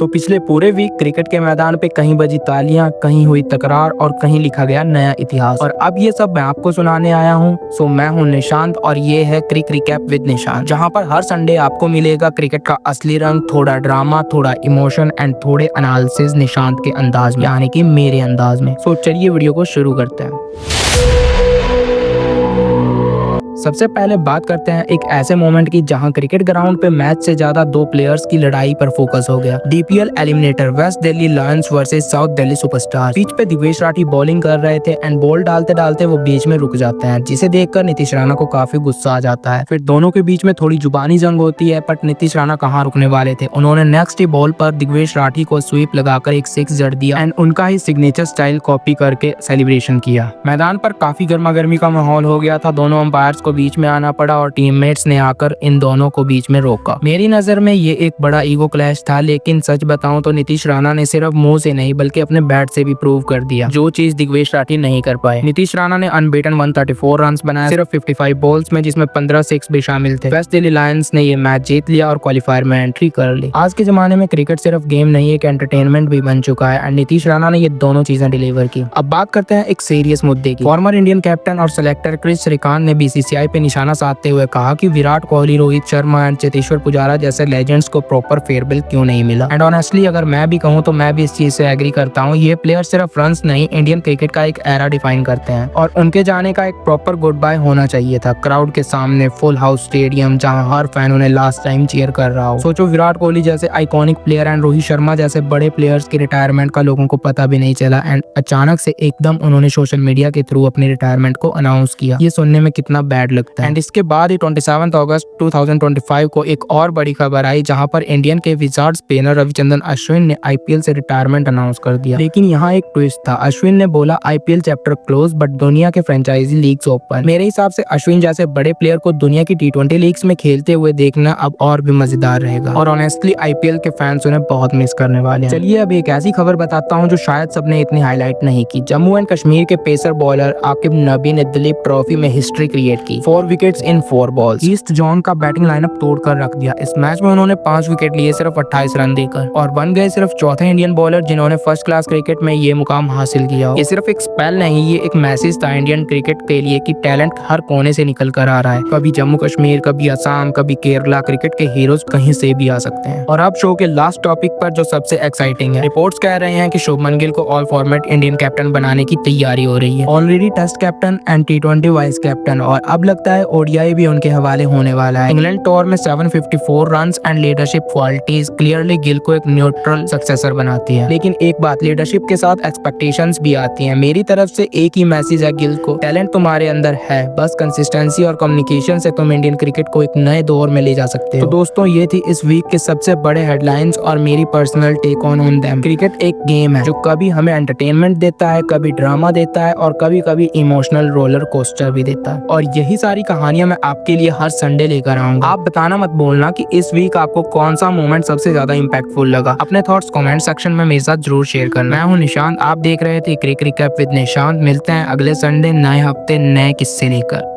तो पिछले पूरे वीक क्रिकेट के मैदान पे कहीं बजी तालियां, कहीं हुई तकरार और कहीं लिखा गया नया इतिहास। और अब ये सब मैं आपको सुनाने आया हूँ। सो मैं हूँ निशांत और ये है क्रिक रिकैप विद निशांत, जहाँ पर हर संडे आपको मिलेगा क्रिकेट का असली रंग, थोड़ा ड्रामा, थोड़ा इमोशन एंड थोड़े एनालिसिस निशांत के अंदाज में, यानी कि मेरे अंदाज में। सो चलिए वीडियो को शुरू करते हैं। सबसे पहले बात करते हैं एक ऐसे मोमेंट की जहां क्रिकेट ग्राउंड पे मैच से ज्यादा दो प्लेयर्स की लड़ाई पर फोकस हो गया। DPL eliminator west Delhi lions versus south Delhi superstars. Pitch पे दिग्वेश राठी बॉलिंग कर रहे थे एंड बॉल डालते डालते वो बीच में रुक जाते हैं, जिसे देखकर नीतीश राणा को काफी गुस्सा आ जाता है। फिर दोनों के बीच में थोड़ी जुबानी जंग होती है, बट नीतीश राणा कहाँ रुकने वाले थे। उन्होंने नेक्स्ट ही बॉल पर दिग्वेश राठी को स्वीप लगाकर एक 6 जड़ दिया एंड उनका ही सिग्नेचर स्टाइल कॉपी करके सेलिब्रेशन किया। मैदान पर काफी गर्मा गर्मी का माहौल हो गया था। दोनों अंपायर्स को बीच में आना पड़ा और टीममेट्स ने आकर इन दोनों को बीच में रोका। मेरी नजर में ये एक बड़ा ईगो क्लैश था, लेकिन सच बताऊं तो नीतीश राणा ने सिर्फ मुंह से नहीं बल्कि अपने बैट से भी प्रूव कर दिया, जो चीज दिग्वेश राठी नहीं कर पाए। नीतीश राणा ने अनबीटन 134 रन बनाए सिर्फ 55 बॉल्स में, जिसमें 15 6 भी शामिल थे। वेस्ट दिल्ली लायंस ने ये मैच जीत लिया और क्वालिफायर में एंट्री कर ली। आज के जमाने में क्रिकेट सिर्फ गेम नहीं, एक एंटरटेनमेंट भी बन चुका है एंड नीतीश राणा ने ये दोनों चीजें डिलीवर की। अब बात करते हैं एक सीरियस मुद्दे की। फॉर्मर इंडियन कैप्टन और सिलेक्टर क्रिस श्रीकांत ने बीसीसीआई पे निशाना साधते हुए कहा कि विराट कोहली, रोहित शर्मा एंड चेतेश्वर पुजारा जैसे लेजेंड्स को प्रॉपर फेयरवेल क्यों नहीं मिला। एंड ऑनेस्टली अगर मैं भी कहूँ तो मैं भी इस चीज से एग्री करता हूँ। ये प्लेयर सिर्फ रन्स नहीं, इंडियन क्रिकेट का एक एरा डिफाइन करते हैं और उनके जाने का एक प्रॉपर गुड बाय होना चाहिए था। क्राउड के सामने, फुल हाउस स्टेडियम जहाँ हर फैन उन्हें लास्ट टाइम चीयर कर रहा हो। सोचो विराट कोहली जैसे iconic player and Rohit Sharma जैसे बड़े प्लेयर्स की रिटायरमेंट का लोगों को पता भी नहीं चला एंड अचानक से एकदम उन्होंने सोशल मीडिया के थ्रू अपनी रिटायरमेंट को अनाउंस किया। ये सुनने में कितना बैड लगता है। एंड इसके बाद ही 27 अगस्त 2025 को एक और बड़ी खबर आई, जहां पर इंडियन के विजार्ड स्पिनर रविचंद्रन अश्विन ने आईपीएल से रिटायरमेंट अनाउंस कर दिया। लेकिन यहाँ एक ट्विस्ट था। अश्विन ने बोला आईपीएल चैप्टर क्लोज बट दुनिया के फ्रेंचाइजी लीग्स ओपन। मेरे हिसाब से अश्विन जैसे बड़े प्लेयर को दुनिया की T20 लीग्स में खेलते हुए देखना अब और भी मजेदार रहेगा और ऑनेस्टली आईपीएल के फैंस उन्हें बहुत मिस करने वाले हैं। चलिए अब एक ऐसी खबर बताता हूँ जो शायद सबने इतनी हाईलाइट नहीं की। जम्मू एंड कश्मीर के पेसर बॉलर आकिब नबी ने दिलीप ट्रॉफी में हिस्ट्री क्रिएट की। 4 wickets in 4 balls. East zone का बैटिंग लाइनअप तोड़कर रख दिया। इस मैच में उन्होंने 5 विकेट लिए सिर्फ 28 रन देकर और बन गए सिर्फ चौथे इंडियन बॉलर जिन्होंने फर्स्ट क्लास क्रिकेट में ये मुकाम हासिल किया। ये सिर्फ एक स्पेल नहीं, ये एक मैसेज था इंडियन क्रिकेट के लिए कि टैलेंट हर कोने से निकल कर आ रहा है। कभी जम्मू कश्मीर, कभी असम, कभी केरला। क्रिकेट के हीरोज कहीं से भी आ सकते हैं। और अब शो के लास्ट टॉपिक पर जो सबसे एक्साइटिंग है। रिपोर्ट्स कह रहे हैं कि शुभमन गिल को ऑल फॉर्मेट इंडियन कैप्टन बनाने की तैयारी हो रही है। Already test captain and T20 vice captain और अब लगता है ओडीआई भी उनके हवाले होने वाला है। इंग्लैंड टूर में 754 runs and leadership qualities clearly Gill को एक न्यूट्रल सक्सेसर बनाती है। लेकिन एक बात, लीडरशिप के साथ एक्सपेक्टेशंस भी आती हैं। मेरी तरफ से एक ही मैसेज है गिल को, टैलेंट तुम्हारे अंदर है, बस कंसिस्टेंसी और कम्युनिकेशन से तुम इंडियन क्रिकेट को एक नए दौर में ले जा सकते हो। तो दोस्तों ये थी इस वीक के सबसे बड़े हेडलाइंस और मेरी personal take on them. Cricket एक गेम है जो कभी हमें एंटरटेनमेंट देता है, कभी ड्रामा देता है और कभी कभी इमोशनल रोलर कोस्टर भी देता है। और यही सारी कहानियां मैं आपके लिए हर संडे लेकर आऊंगा। आप बताना मत बोलना कि इस वीक आपको कौन सा मोमेंट सबसे ज्यादा इम्पैक्टफुल लगा। अपने थॉट्स कमेंट सेक्शन में मेरे साथ जरूर शेयर करना। मैं हूं निशांत, आप देख रहे थे क्रिक रिकैप विद निशांत। मिलते हैं अगले संडे नए हफ्ते नए किस्से लेकर।